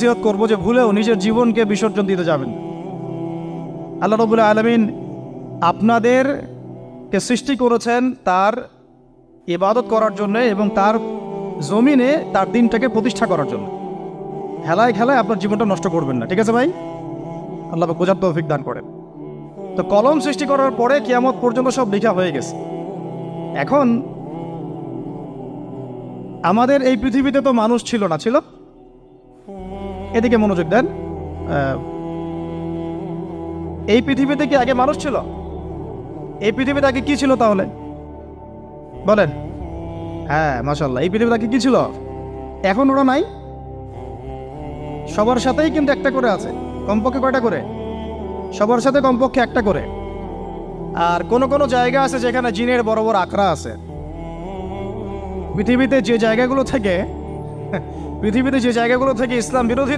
নসিহত করবো যে ভুলেও নিজের জীবনকে বিসর্জন দিতে যাবেন। আল্লাহ রাব্বুল আলামিন আপনাদেরকে সৃষ্টি করেছেন তার ইবাদত করার জন্য এবং তার জমিনে তার দিনটাকে প্রতিষ্ঠা করার জন্য। হেলায় খেলায় আপনার জীবনটা নষ্ট করবেন না, ঠিক আছে ভাই? আল্লাহ বোঝার তৌফিক দান করেন। তো কলম সৃষ্টি করার পরে কিয়ামত পর্যন্ত সব লেখা হয়ে গেছে। এখন আমাদের এই পৃথিবীতে তো মানুষ ছিল না, ছিল? এদিকে মনোযোগ দেন। এই পৃথিবীতে কি আগে মানুষ ছিল? এই পৃথিবীতে আগে কি ছিল তাহলে বলেন? হ্যাঁ, মাশাআল্লাহ। এই পৃথিবীতে আগে কি ছিল? এখন ওরা নাই। সবার সাথেই কিন্তু একটা করে আছে, কমপক্ষে কয়টা করে? সবার সাথে কমপক্ষে একটা করে। আর কোন কোন জায়গা আছে যেখানে জিনের বড় বড় আখড়া আছে। পৃথিবীতে যে জায়গাগুলো থেকে ইসলাম বিরোধী